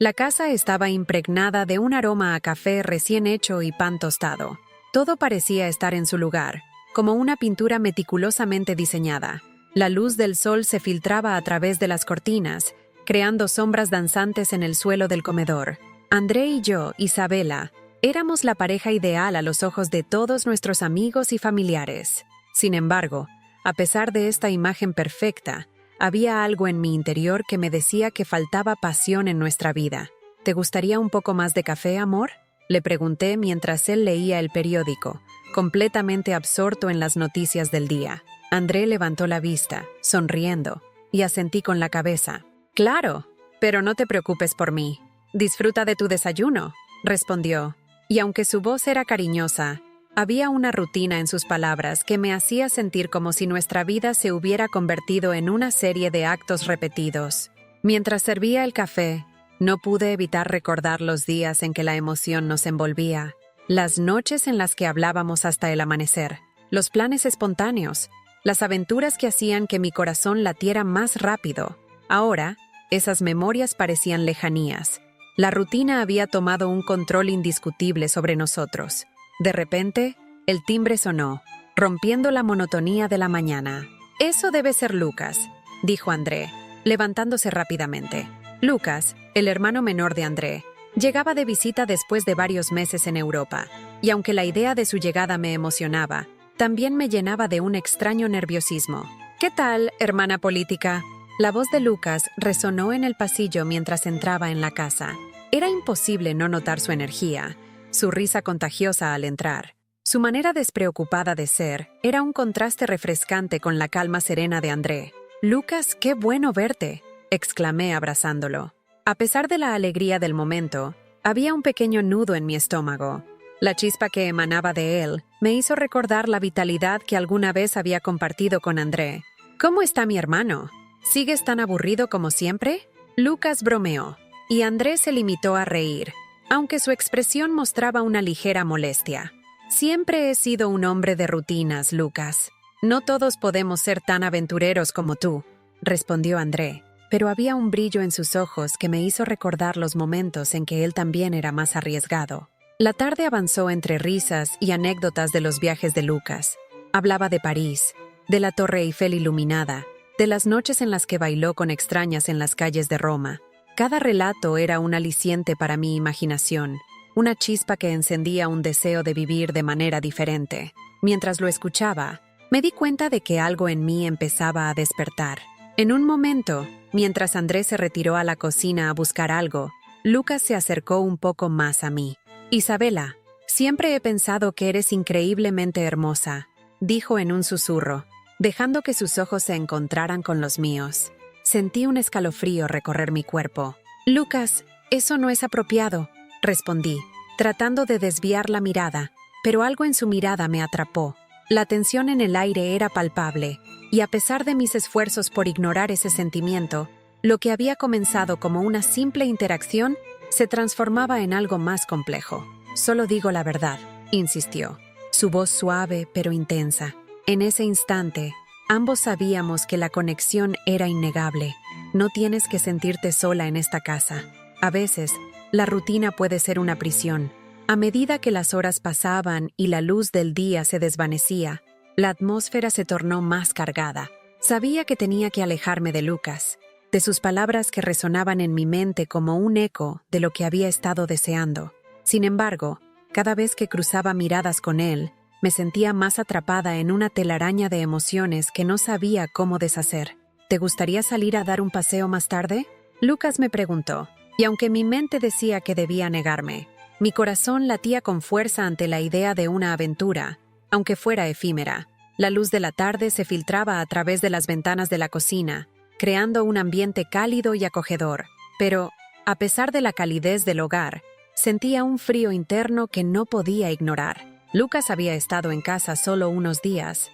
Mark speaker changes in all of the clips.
Speaker 1: La casa estaba impregnada de un aroma a café recién hecho y pan tostado. Todo parecía estar en su lugar, como una pintura meticulosamente diseñada. La luz del sol se filtraba a través de las cortinas, creando sombras danzantes en el suelo del comedor. André y yo, Isabela, éramos la pareja ideal a los ojos de todos nuestros amigos y familiares. Sin embargo, a pesar de esta imagen perfecta, había algo en mi interior que me decía que faltaba pasión en nuestra vida. ¿Te gustaría un poco más de café, amor?, le pregunté mientras él leía el periódico, completamente absorto en las noticias del día. André levantó la vista, sonriendo, y asentí con la cabeza. «Claro, pero no te preocupes por mí. Disfruta de tu desayuno», respondió. Y aunque su voz era cariñosa, había una rutina en sus palabras que me hacía sentir como si nuestra vida se hubiera convertido en una serie de actos repetidos. Mientras servía el café, no pude evitar recordar los días en que la emoción nos envolvía, las noches en las que hablábamos hasta el amanecer, los planes espontáneos, las aventuras que hacían que mi corazón latiera más rápido. Ahora, esas memorias parecían lejanías. La rutina había tomado un control indiscutible sobre nosotros. De repente, el timbre sonó, rompiendo la monotonía de la mañana. «Eso debe ser Lucas», dijo André, levantándose rápidamente. Lucas, el hermano menor de André, llegaba de visita después de varios meses en Europa, y aunque la idea de su llegada me emocionaba, también me llenaba de un extraño nerviosismo. «¿Qué tal, hermana política?». La voz de Lucas resonó en el pasillo mientras entraba en la casa. Era imposible no notar su energía, su risa contagiosa al entrar. Su manera despreocupada de ser era un contraste refrescante con la calma serena de André. «Lucas, qué bueno verte», exclamé abrazándolo. A pesar de la alegría del momento, había un pequeño nudo en mi estómago. La chispa que emanaba de él me hizo recordar la vitalidad que alguna vez había compartido con André. «¿Cómo está mi hermano? ¿Sigues tan aburrido como siempre?», Lucas bromeó, y André se limitó a reír, aunque su expresión mostraba una ligera molestia. «Siempre he sido un hombre de rutinas, Lucas. No todos podemos ser tan aventureros como tú», respondió André, pero había un brillo en sus ojos que me hizo recordar los momentos en que él también era más arriesgado. La tarde avanzó entre risas y anécdotas de los viajes de Lucas. Hablaba de París, de la Torre Eiffel iluminada, de las noches en las que bailó con extrañas en las calles de Roma. Cada relato era un aliciente para mi imaginación, una chispa que encendía un deseo de vivir de manera diferente. Mientras lo escuchaba, me di cuenta de que algo en mí empezaba a despertar. En un momento, mientras Andrés se retiró a la cocina a buscar algo, Lucas se acercó un poco más a mí. «Isabela, siempre he pensado que eres increíblemente hermosa», dijo en un susurro, dejando que sus ojos se encontraran con los míos. Sentí un escalofrío recorrer mi cuerpo. «Lucas, eso no es apropiado», respondí, tratando de desviar la mirada, pero algo en su mirada me atrapó. La tensión en el aire era palpable, y a pesar de mis esfuerzos por ignorar ese sentimiento, lo que había comenzado como una simple interacción se transformaba en algo más complejo. «Solo digo la verdad», insistió, su voz suave pero intensa. En ese instante, ambos sabíamos que la conexión era innegable. «No tienes que sentirte sola en esta casa. A veces, la rutina puede ser una prisión». A medida que las horas pasaban y la luz del día se desvanecía, la atmósfera se tornó más cargada. Sabía que tenía que alejarme de Lucas, de sus palabras que resonaban en mi mente como un eco de lo que había estado deseando. Sin embargo, cada vez que cruzaba miradas con él, me sentía más atrapada en una telaraña de emociones que no sabía cómo deshacer. «¿Te gustaría salir a dar un paseo más tarde?», Lucas me preguntó, y aunque mi mente decía que debía negarme, mi corazón latía con fuerza ante la idea de una aventura, aunque fuera efímera. La luz de la tarde se filtraba a través de las ventanas de la cocina, creando un ambiente cálido y acogedor. Pero, a pesar de la calidez del hogar, sentía un frío interno que no podía ignorar. Lucas había estado en casa solo unos días,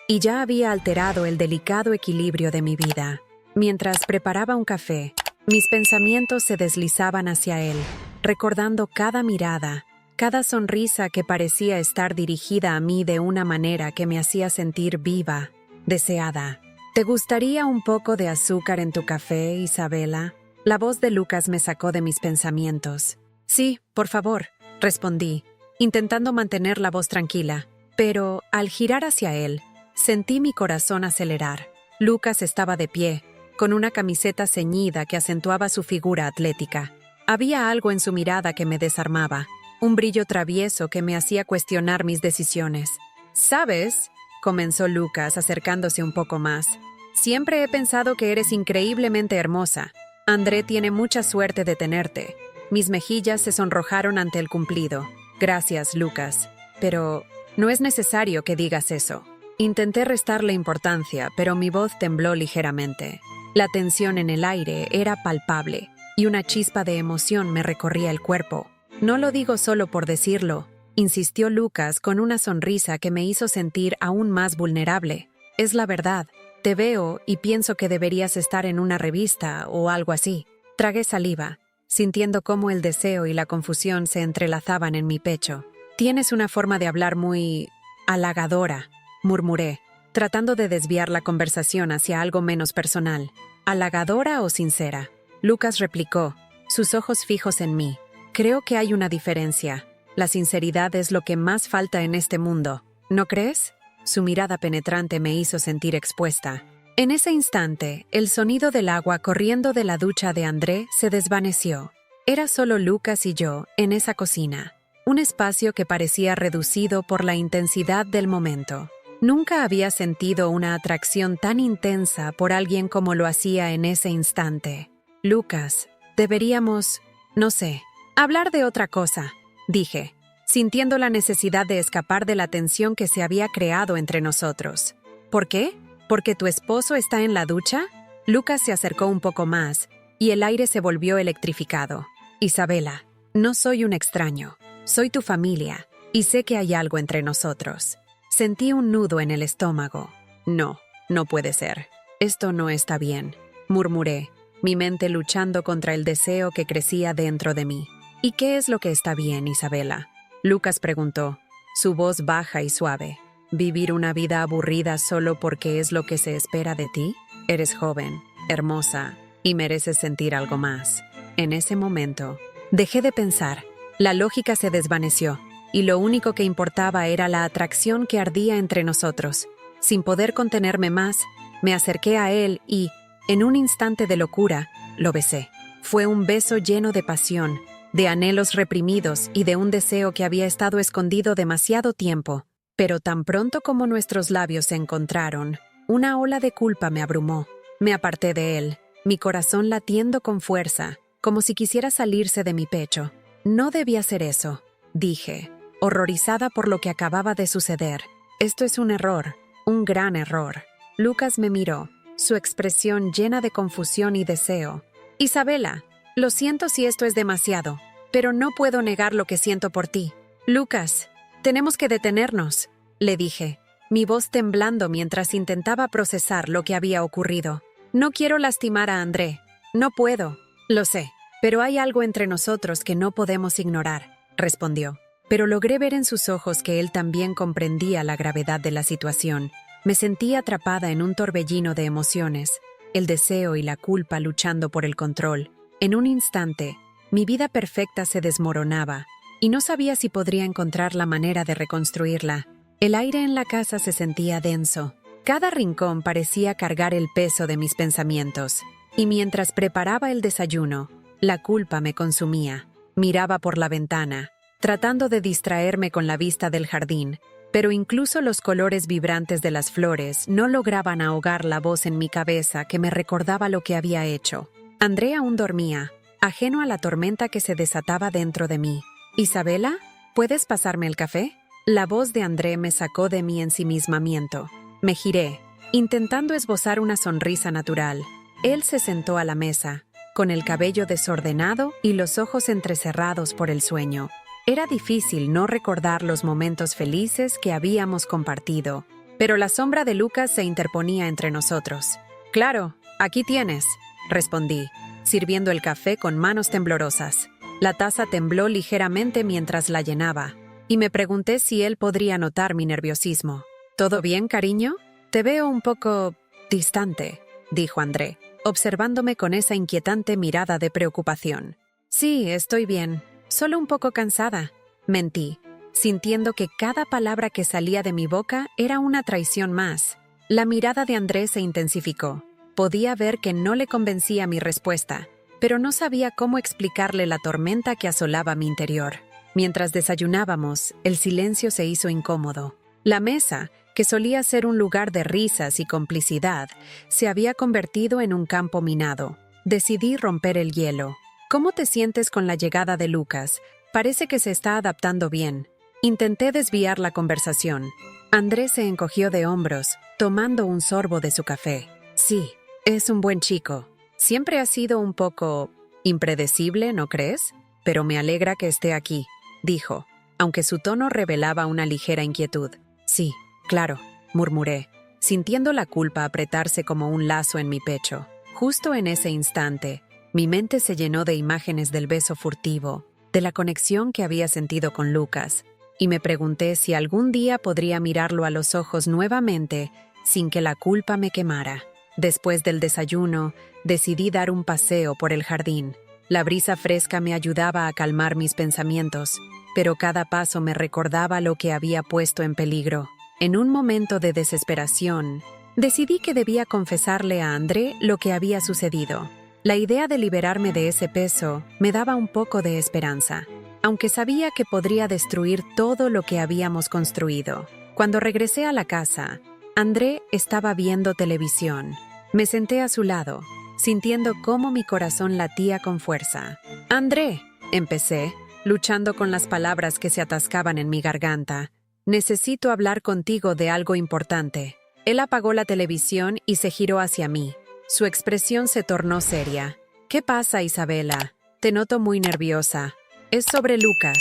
Speaker 1: y ya había alterado el delicado equilibrio de mi vida. Mientras preparaba un café, mis pensamientos se deslizaban hacia él, recordando cada mirada, cada sonrisa que parecía estar dirigida a mí de una manera que me hacía sentir viva, deseada. «¿Te gustaría un poco de azúcar en tu café, Isabela?», La voz de Lucas me sacó de mis pensamientos. Sí, por favor, respondí, intentando mantener la voz tranquila. Pero, al girar hacia él, sentí mi corazón acelerar. Lucas estaba de pie, con una camiseta ceñida que acentuaba su figura atlética. Había algo en su mirada que me desarmaba, un brillo travieso que me hacía cuestionar mis decisiones. ¿Sabes?, comenzó Lucas acercándose un poco más. Siempre he pensado que eres increíblemente hermosa. André tiene mucha suerte de tenerte. Mis mejillas se sonrojaron ante el cumplido. Gracias, Lucas. Pero no es necesario que digas eso. Intenté restarle importancia, pero mi voz tembló ligeramente. La tensión en el aire era palpable, y una chispa de emoción me recorría el cuerpo. No lo digo solo por decirlo, insistió Lucas con una sonrisa que me hizo sentir aún más vulnerable. Es la verdad. Te veo y pienso que deberías estar en una revista o algo así. Tragué saliva, sintiendo cómo el deseo y la confusión se entrelazaban en mi pecho. Tienes una forma de hablar muy halagadora, murmuré, tratando de desviar la conversación hacia algo menos personal. ¿Halagadora o sincera? Lucas replicó, sus ojos fijos en mí. Creo que hay una diferencia. La sinceridad es lo que más falta en este mundo, ¿no crees? Su mirada penetrante me hizo sentir expuesta. En ese instante, el sonido del agua corriendo de la ducha de André se desvaneció. Era solo Lucas y yo en esa cocina, un espacio que parecía reducido por la intensidad del momento. Nunca había sentido una atracción tan intensa por alguien como lo hacía en ese instante. Lucas, deberíamos, no sé, hablar de otra cosa, dije, sintiendo la necesidad de escapar de la tensión que se había creado entre nosotros. ¿Por qué? ¿Porque tu esposo está en la ducha? Lucas se acercó un poco más, y el aire se volvió electrificado. Isabela, no soy un extraño, soy tu familia, y sé que hay algo entre nosotros. Sentí un nudo en el estómago. No, no puede ser. Esto no está bien, murmuré, mi mente luchando contra el deseo que crecía dentro de mí. ¿Y qué es lo que está bien, Isabela? Lucas preguntó, su voz baja y suave. ¿Vivir una vida aburrida solo porque es lo que se espera de ti? Eres joven, hermosa, y mereces sentir algo más. En ese momento, dejé de pensar. La lógica se desvaneció, y lo único que importaba era la atracción que ardía entre nosotros. Sin poder contenerme más, me acerqué a él y, en un instante de locura, lo besé. Fue un beso lleno de pasión, de anhelos reprimidos y de un deseo que había estado escondido demasiado tiempo. Pero tan pronto como nuestros labios se encontraron, una ola de culpa me abrumó. Me aparté de él, mi corazón latiendo con fuerza, como si quisiera salirse de mi pecho. No debía hacer eso, dije, horrorizada por lo que acababa de suceder. Esto es un error, un gran error. Lucas me miró, su expresión llena de confusión y deseo. Isabela, lo siento si esto es demasiado, pero no puedo negar lo que siento por ti. Lucas, tenemos que detenernos, le dije, mi voz temblando mientras intentaba procesar lo que había ocurrido. No quiero lastimar a André. No puedo. Lo sé, pero hay algo entre nosotros que no podemos ignorar, respondió. Pero logré ver en sus ojos que él también comprendía la gravedad de la situación. Me sentí atrapada en un torbellino de emociones, el deseo y la culpa luchando por el control. En un instante, mi vida perfecta se desmoronaba, y no sabía si podría encontrar la manera de reconstruirla. El aire en la casa se sentía denso. Cada rincón parecía cargar el peso de mis pensamientos. Y mientras preparaba el desayuno, la culpa me consumía. Miraba por la ventana, tratando de distraerme con la vista del jardín, pero incluso los colores vibrantes de las flores no lograban ahogar la voz en mi cabeza que me recordaba lo que había hecho. André aún dormía, ajeno a la tormenta que se desataba dentro de mí. «Isabela, ¿puedes pasarme el café?» La voz de André me sacó de mi ensimismamiento. Me giré, intentando esbozar una sonrisa natural. Él se sentó a la mesa, con el cabello desordenado y los ojos entrecerrados por el sueño. Era difícil no recordar los momentos felices que habíamos compartido, pero la sombra de Lucas se interponía entre nosotros. «Claro, aquí tienes», respondí, sirviendo el café con manos temblorosas. La taza tembló ligeramente mientras la llenaba, y me pregunté si él podría notar mi nerviosismo. «¿Todo bien, cariño? Te veo un poco distante», dijo André. observándome con esa inquietante mirada de preocupación. Sí, estoy bien, solo un poco cansada, mentí, sintiendo que cada palabra que salía de mi boca era una traición más. La mirada de Andrés se intensificó. Podía ver que no le convencía mi respuesta, pero no sabía cómo explicarle la tormenta que asolaba mi interior. Mientras desayunábamos, el silencio se hizo incómodo. La mesa, que solía ser un lugar de risas y complicidad, se había convertido en un campo minado. Decidí romper el hielo. ¿Cómo te sientes con la llegada de Lucas? Parece que se está adaptando bien. Intenté desviar la conversación. Andrés se encogió de hombros, tomando un sorbo de su café. Sí, es un buen chico. Siempre ha sido un poco impredecible, ¿no crees? Pero me alegra que esté aquí, dijo, aunque su tono revelaba una ligera inquietud. Sí, claro, murmuré, sintiendo la culpa apretarse como un lazo en mi pecho. Justo en ese instante, mi mente se llenó de imágenes del beso furtivo, de la conexión que había sentido con Lucas, y me pregunté si algún día podría mirarlo a los ojos nuevamente sin que la culpa me quemara. Después del desayuno, decidí dar un paseo por el jardín. La brisa fresca me ayudaba a calmar mis pensamientos, pero cada paso me recordaba lo que había puesto en peligro. En un momento de desesperación, decidí que debía confesarle a André lo que había sucedido. La idea de liberarme de ese peso me daba un poco de esperanza, aunque sabía que podría destruir todo lo que habíamos construido. Cuando regresé a la casa, André estaba viendo televisión. Me senté a su lado, sintiendo cómo mi corazón latía con fuerza. «André», empecé, luchando con las palabras que se atascaban en mi garganta. «Necesito hablar contigo de algo importante». Él apagó la televisión y se giró hacia mí. Su expresión se tornó seria. «¿Qué pasa, Isabela? Te noto muy nerviosa». «Es sobre Lucas»,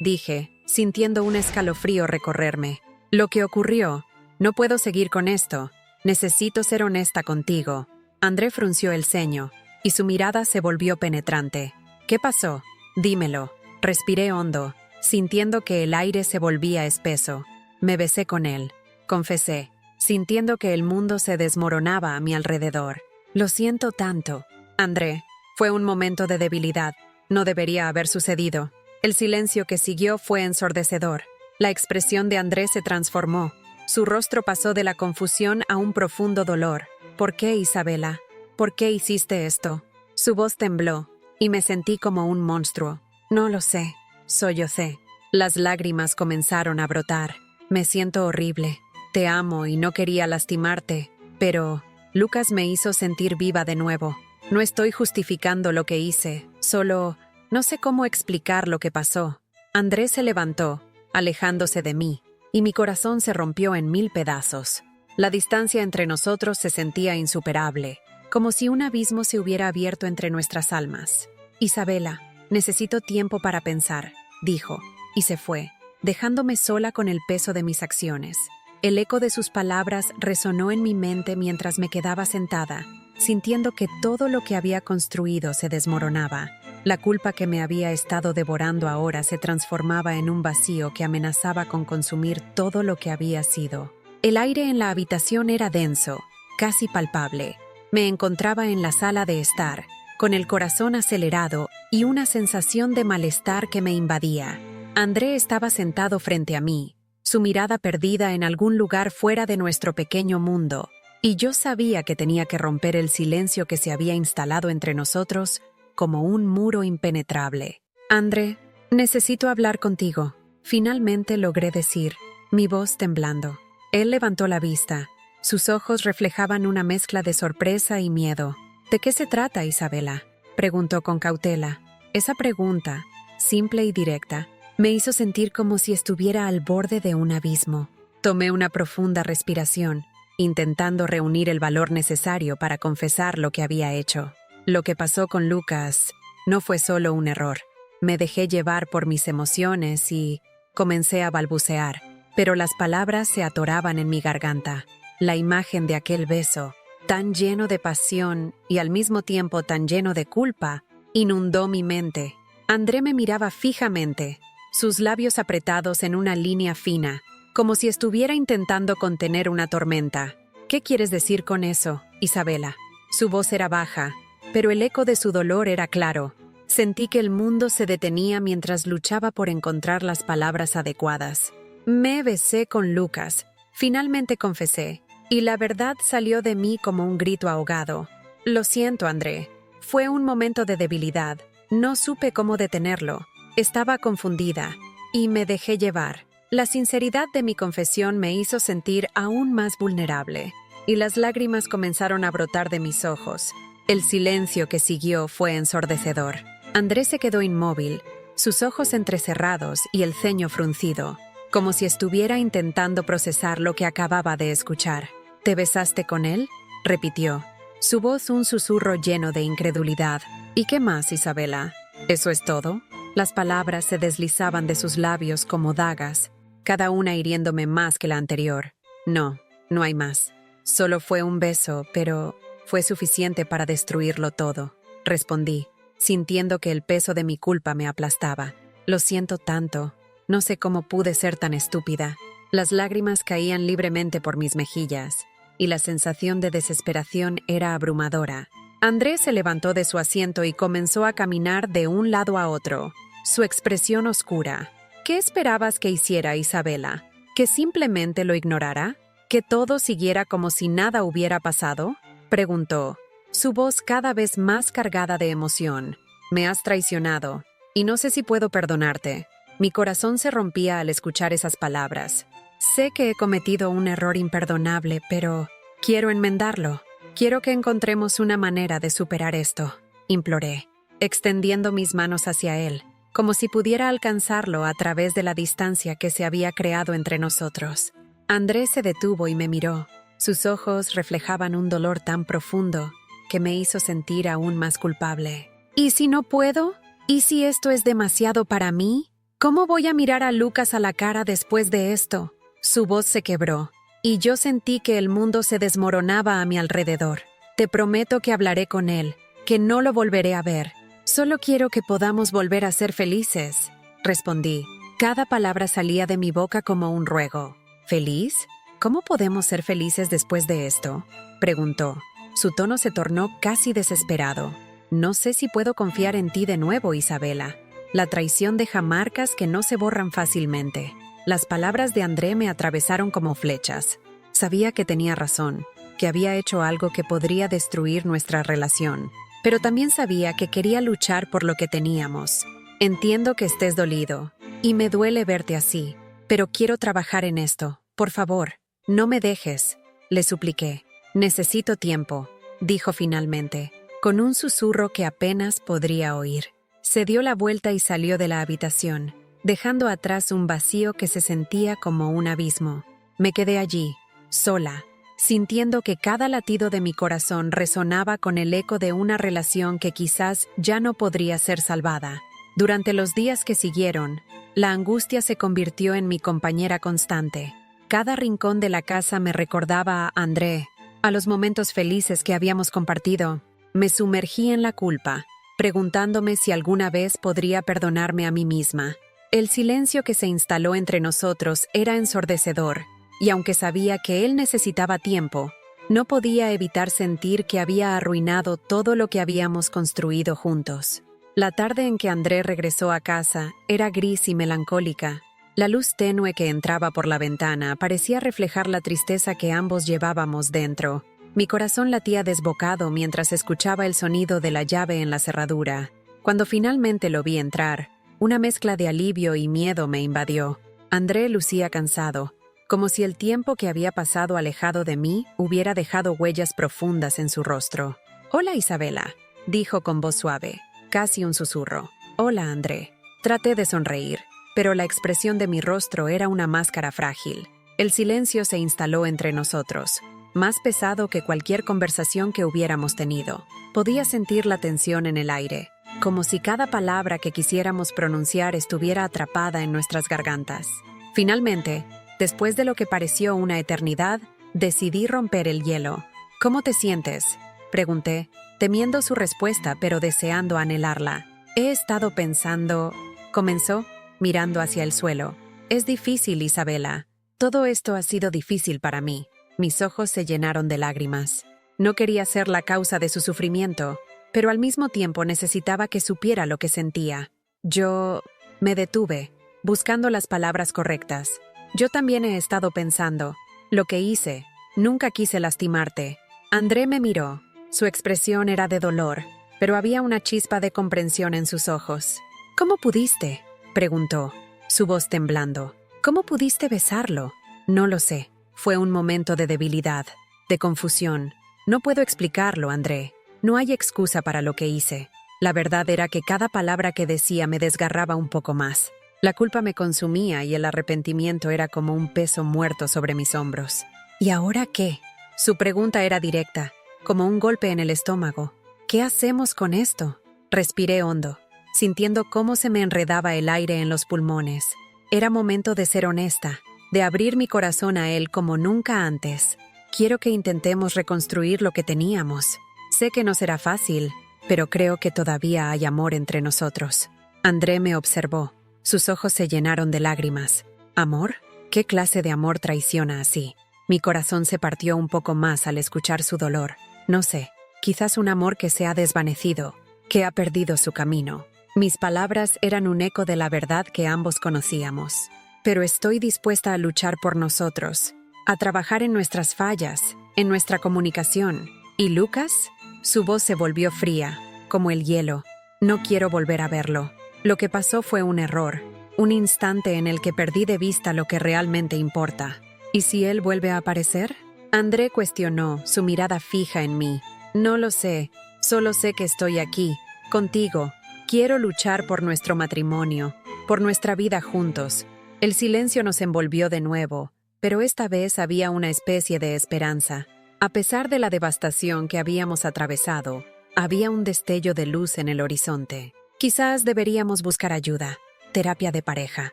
Speaker 1: dije, sintiendo un escalofrío recorrerme. «Lo que ocurrió. No puedo seguir con esto. Necesito ser honesta contigo». André frunció el ceño, y su mirada se volvió penetrante. «¿Qué pasó? Dímelo». Respiré hondo, sintiendo que el aire se volvía espeso. Me besé con él. Confesé, sintiendo que el mundo se desmoronaba a mi alrededor. «Lo siento tanto, André. Fue un momento de debilidad. No debería haber sucedido». El silencio que siguió fue ensordecedor. La expresión de André se transformó. Su rostro pasó de la confusión a un profundo dolor. «¿Por qué, Isabela? ¿Por qué hiciste esto?» Su voz tembló, y me sentí como un monstruo. «No lo sé», sollocé. Las lágrimas comenzaron a brotar. «Me siento horrible. Te amo y no quería lastimarte. Pero Lucas me hizo sentir viva de nuevo. No estoy justificando lo que hice, solo no sé cómo explicar lo que pasó». Andrés se levantó, alejándose de mí, y mi corazón se rompió en 1000 pedazos. La distancia entre nosotros se sentía insuperable, como si un abismo se hubiera abierto entre nuestras almas. «Isabela, necesito tiempo para pensar», dijo, y se fue, dejándome sola con el peso de mis acciones. El eco de sus palabras resonó en mi mente mientras me quedaba sentada, sintiendo que todo lo que había construido se desmoronaba. La culpa que me había estado devorando ahora se transformaba en un vacío que amenazaba con consumir todo lo que había sido. El aire en la habitación era denso, casi palpable. Me encontraba en la sala de estar, con el corazón acelerado y una sensación de malestar que me invadía. André estaba sentado frente a mí, su mirada perdida en algún lugar fuera de nuestro pequeño mundo, y yo sabía que tenía que romper el silencio que se había instalado entre nosotros como un muro impenetrable. «André, necesito hablar contigo», finalmente logré decir, mi voz temblando. Él levantó la vista. Sus ojos reflejaban una mezcla de sorpresa y miedo. «¿De qué se trata, Isabela?», preguntó con cautela. Esa pregunta, simple y directa, me hizo sentir como si estuviera al borde de un abismo. Tomé una profunda respiración, intentando reunir el valor necesario para confesar lo que había hecho. Lo que pasó con Lucas no fue solo un error. Me dejé llevar por mis emociones y comencé a balbucear, pero las palabras se atoraban en mi garganta. La imagen de aquel beso, tan lleno de pasión y al mismo tiempo tan lleno de culpa, inundó mi mente. André me miraba fijamente, sus labios apretados en una línea fina, como si estuviera intentando contener una tormenta. «¿Qué quieres decir con eso, Isabela?», Su voz era baja, pero el eco de su dolor era claro. Sentí que el mundo se detenía mientras luchaba por encontrar las palabras adecuadas. Me besé con Lucas. Finalmente confesé, y la verdad salió de mí como un grito ahogado. Lo siento, André. Fue un momento de debilidad. No supe cómo detenerlo. Estaba confundida, y me dejé llevar. La sinceridad de mi confesión me hizo sentir aún más vulnerable, y las lágrimas comenzaron a brotar de mis ojos. El silencio que siguió fue ensordecedor. Andrés se quedó inmóvil, sus ojos entrecerrados y el ceño fruncido, como si estuviera intentando procesar lo que acababa de escuchar. ¿Te besaste con él?, repitió. Su voz un susurro lleno de incredulidad. ¿Y qué más, Isabela? ¿Eso es todo? Las palabras se deslizaban de sus labios como dagas, cada una hiriéndome más que la anterior. No, no hay más. Solo fue un beso, pero fue suficiente para destruirlo todo, respondí, sintiendo que el peso de mi culpa me aplastaba. Lo siento tanto. No sé cómo pude ser tan estúpida. Las lágrimas caían libremente por mis mejillas, y la sensación de desesperación era abrumadora. Andrés se levantó de su asiento y comenzó a caminar de un lado a otro, su expresión oscura. ¿Qué esperabas que hiciera, Isabela? ¿Que simplemente lo ignorara? ¿Que todo siguiera como si nada hubiera pasado?, preguntó, su voz cada vez más cargada de emoción. Me has traicionado, y no sé si puedo perdonarte. Mi corazón se rompía al escuchar esas palabras. Sé que he cometido un error imperdonable, pero quiero enmendarlo. Quiero que encontremos una manera de superar esto, imploré, extendiendo mis manos hacia él, como si pudiera alcanzarlo a través de la distancia que se había creado entre nosotros. Andrés se detuvo y me miró. Sus ojos reflejaban un dolor tan profundo que me hizo sentir aún más culpable. ¿Y si no puedo? ¿Y si esto es demasiado para mí? ¿Cómo voy a mirar a Lucas a la cara después de esto? Su voz se quebró, y yo sentí que el mundo se desmoronaba a mi alrededor. Te prometo que hablaré con él, que no lo volveré a ver. Solo quiero que podamos volver a ser felices, respondí. Cada palabra salía de mi boca como un ruego. ¿Feliz? ¿Cómo podemos ser felices después de esto?, preguntó. Su tono se tornó casi desesperado. No sé si puedo confiar en ti de nuevo, Isabela. La traición deja marcas que no se borran fácilmente. Las palabras de André me atravesaron como flechas. Sabía que tenía razón, que había hecho algo que podría destruir nuestra relación, pero también sabía que quería luchar por lo que teníamos. Entiendo que estés dolido, y me duele verte así, pero quiero trabajar en esto. Por favor, no me dejes, le supliqué. Necesito tiempo, dijo finalmente, con un susurro que apenas podría oír. Se dio la vuelta y salió de la habitación, dejando atrás un vacío que se sentía como un abismo. Me quedé allí, sola, sintiendo que cada latido de mi corazón resonaba con el eco de una relación que quizás ya no podría ser salvada. Durante los días que siguieron, la angustia se convirtió en mi compañera constante. Cada rincón de la casa me recordaba a André, a los momentos felices que habíamos compartido. Me sumergí en la culpa, preguntándome si alguna vez podría perdonarme a mí misma. El silencio que se instaló entre nosotros era ensordecedor, y aunque sabía que él necesitaba tiempo, no podía evitar sentir que había arruinado todo lo que habíamos construido juntos. La tarde en que André regresó a casa era gris y melancólica. La luz tenue que entraba por la ventana parecía reflejar la tristeza que ambos llevábamos dentro. Mi corazón latía desbocado mientras escuchaba el sonido de la llave en la cerradura. Cuando finalmente lo vi entrar, una mezcla de alivio y miedo me invadió. André lucía cansado, como si el tiempo que había pasado alejado de mí hubiera dejado huellas profundas en su rostro. «Hola, Isabela», dijo con voz suave, casi un susurro. «Hola, André». Traté de sonreír, pero la expresión de mi rostro era una máscara frágil. El silencio se instaló entre nosotros, más pesado que cualquier conversación que hubiéramos tenido. Podía sentir la tensión en el aire, como si cada palabra que quisiéramos pronunciar estuviera atrapada en nuestras gargantas. Finalmente, después de lo que pareció una eternidad, decidí romper el hielo. «¿Cómo te sientes?», pregunté, temiendo su respuesta pero deseando anhelarla. «He estado pensando», comenzó, mirando hacia el suelo. «Es difícil, Isabela. Todo esto ha sido difícil para mí». Mis ojos se llenaron de lágrimas. No quería ser la causa de su sufrimiento, pero al mismo tiempo necesitaba que supiera lo que sentía. Yo me detuve, buscando las palabras correctas. Yo también he estado pensando. Lo que hice. Nunca quise lastimarte. André me miró. Su expresión era de dolor, pero había una chispa de comprensión en sus ojos. ¿Cómo pudiste?, preguntó, su voz temblando. ¿Cómo pudiste besarlo? No lo sé. Fue un momento de debilidad, de confusión. No puedo explicarlo, André. No hay excusa para lo que hice. La verdad era que cada palabra que decía me desgarraba un poco más. La culpa me consumía y el arrepentimiento era como un peso muerto sobre mis hombros. ¿Y ahora qué? Su pregunta era directa, como un golpe en el estómago. ¿Qué hacemos con esto? Respiré hondo, sintiendo cómo se me enredaba el aire en los pulmones. Era momento de ser honesta, de abrir mi corazón a él como nunca antes. Quiero que intentemos reconstruir lo que teníamos. Sé que no será fácil, pero creo que todavía hay amor entre nosotros. André me observó. Sus ojos se llenaron de lágrimas. ¿Amor? ¿Qué clase de amor traiciona así? Mi corazón se partió un poco más al escuchar su dolor. No sé, quizás un amor que se ha desvanecido, que ha perdido su camino. Mis palabras eran un eco de la verdad que ambos conocíamos. Pero estoy dispuesta a luchar por nosotros, a trabajar en nuestras fallas, en nuestra comunicación. ¿Y Lucas? Su voz se volvió fría, como el hielo. No quiero volver a verlo. Lo que pasó fue un error, un instante en el que perdí de vista lo que realmente importa. ¿Y si él vuelve a aparecer? André cuestionó, su mirada fija en mí. No lo sé, solo sé que estoy aquí, contigo. Quiero luchar por nuestro matrimonio, por nuestra vida juntos. El silencio nos envolvió de nuevo, pero esta vez había una especie de esperanza. A pesar de la devastación que habíamos atravesado, había un destello de luz en el horizonte. Quizás deberíamos buscar ayuda. Terapia de pareja,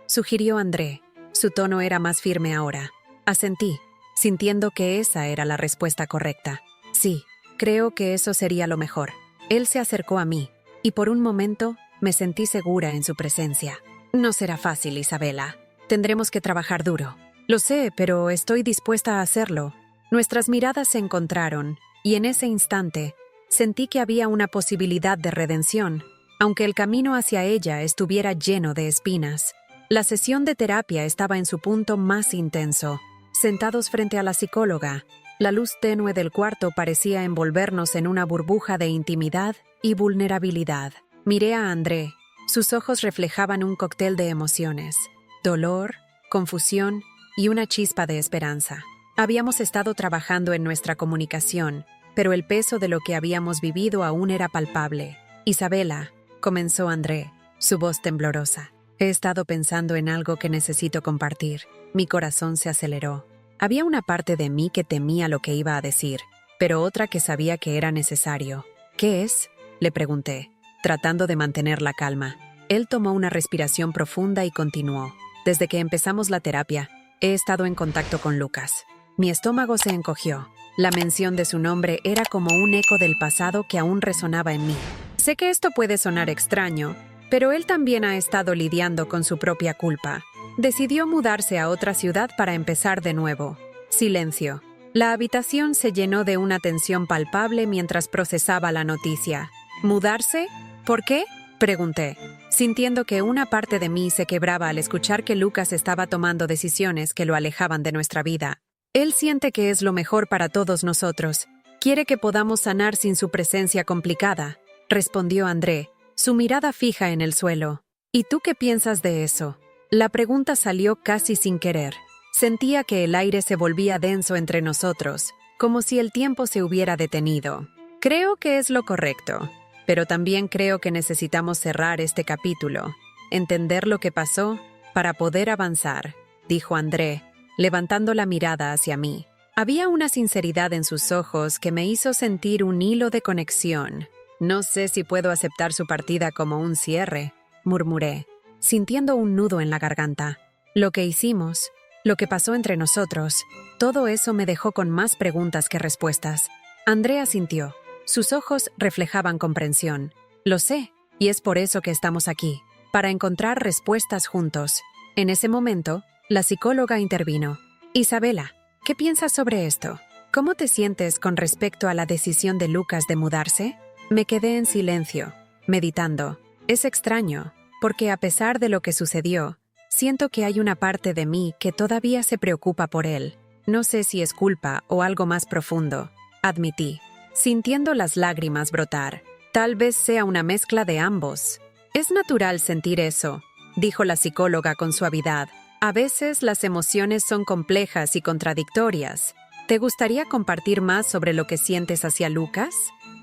Speaker 1: sugirió André. Su tono era más firme ahora. Asentí, sintiendo que esa era la respuesta correcta. Sí, creo que eso sería lo mejor. Él se acercó a mí, y por un momento me sentí segura en su presencia. No será fácil, Isabela. Tendremos que trabajar duro. Lo sé, pero estoy dispuesta a hacerlo. Nuestras miradas se encontraron, y en ese instante sentí que había una posibilidad de redención, aunque el camino hacia ella estuviera lleno de espinas. La sesión de terapia estaba en su punto más intenso. Sentados frente a la psicóloga, la luz tenue del cuarto parecía envolvernos en una burbuja de intimidad y vulnerabilidad. Miré a André. Sus ojos reflejaban un cóctel de emociones: dolor, confusión y una chispa de esperanza. Habíamos estado trabajando en nuestra comunicación, pero el peso de lo que habíamos vivido aún era palpable. Isabela, comenzó André, su voz temblorosa. He estado pensando en algo que necesito compartir. Mi corazón se aceleró. Había una parte de mí que temía lo que iba a decir, pero otra que sabía que era necesario. ¿Qué es?, le pregunté, tratando de mantener la calma. Él tomó una respiración profunda y continuó. Desde que empezamos la terapia, he estado en contacto con Lucas. Mi estómago se encogió. La mención de su nombre era como un eco del pasado que aún resonaba en mí. Sé que esto puede sonar extraño, pero él también ha estado lidiando con su propia culpa. Decidió mudarse a otra ciudad para empezar de nuevo. Silencio. La habitación se llenó de una tensión palpable mientras procesaba la noticia. ¿Mudarse? ¿Por qué?, pregunté, sintiendo que una parte de mí se quebraba al escuchar que Lucas estaba tomando decisiones que lo alejaban de nuestra vida. Él siente que es lo mejor para todos nosotros. Quiere que podamos sanar sin su presencia complicada, respondió André, su mirada fija en el suelo. ¿Y tú qué piensas de eso? La pregunta salió casi sin querer. Sentía que el aire se volvía denso entre nosotros, como si el tiempo se hubiera detenido. Creo que es lo correcto, pero también creo que necesitamos cerrar este capítulo, entender lo que pasó para poder avanzar, dijo André, levantando la mirada hacia mí. Había una sinceridad en sus ojos que me hizo sentir un hilo de conexión. No sé si puedo aceptar su partida como un cierre, murmuré, sintiendo un nudo en la garganta. Lo que hicimos, lo que pasó entre nosotros, todo eso me dejó con más preguntas que respuestas. André asintió. Sus ojos reflejaban comprensión. Lo sé, y es por eso que estamos aquí, para encontrar respuestas juntos. En ese momento, la psicóloga intervino. Isabela, ¿qué piensas sobre esto? ¿Cómo te sientes con respecto a la decisión de Lucas de mudarse? Me quedé en silencio, meditando. Es extraño, porque a pesar de lo que sucedió, siento que hay una parte de mí que todavía se preocupa por él. No sé si es culpa o algo más profundo, admití, sintiendo las lágrimas brotar. Tal vez sea una mezcla de ambos. Es natural sentir eso, dijo la psicóloga con suavidad. A veces las emociones son complejas y contradictorias. ¿Te gustaría compartir más sobre lo que sientes hacia Lucas?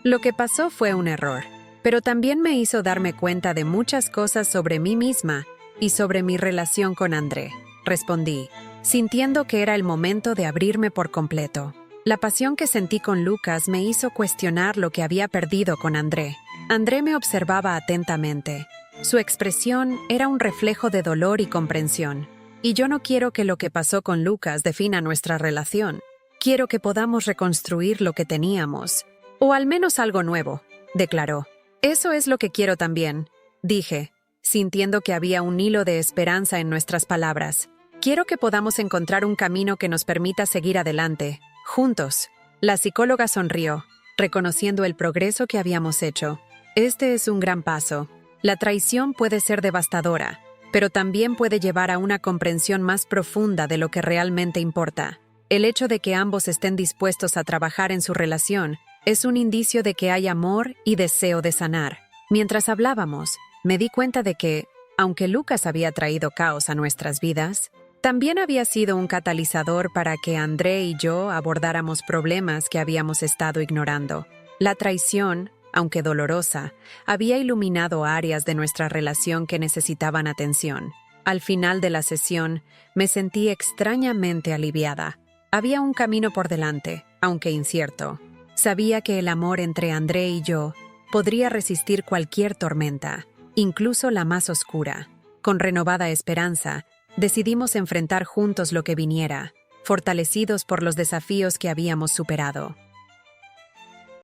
Speaker 1: Lo que pasó fue un error, pero también me hizo darme cuenta de muchas cosas sobre mí misma y sobre mi relación con André, respondí, sintiendo que era el momento de abrirme por completo. La pasión que sentí con Lucas me hizo cuestionar lo que había perdido con André. André me observaba atentamente. Su expresión era un reflejo de dolor y comprensión. Y yo no quiero que lo que pasó con Lucas defina nuestra relación. Quiero que podamos reconstruir lo que teníamos. O al menos algo nuevo, declaró. Eso es lo que quiero también, dije, sintiendo que había un hilo de esperanza en nuestras palabras. Quiero que podamos encontrar un camino que nos permita seguir adelante, juntos. La psicóloga sonrió, reconociendo el progreso que habíamos hecho. Este es un gran paso. La traición puede ser devastadora, pero también puede llevar a una comprensión más profunda de lo que realmente importa. El hecho de que ambos estén dispuestos a trabajar en su relación es un indicio de que hay amor y deseo de sanar. Mientras hablábamos, me di cuenta de que, aunque Lucas había traído caos a nuestras vidas, también había sido un catalizador para que André y yo abordáramos problemas que habíamos estado ignorando. La traición, aunque dolorosa, había iluminado áreas de nuestra relación que necesitaban atención. Al final de la sesión, me sentí extrañamente aliviada. Había un camino por delante, aunque incierto. Sabía que el amor entre André y yo podría resistir cualquier tormenta, incluso la más oscura. Con renovada esperanza, decidimos enfrentar juntos lo que viniera, fortalecidos por los desafíos que habíamos superado.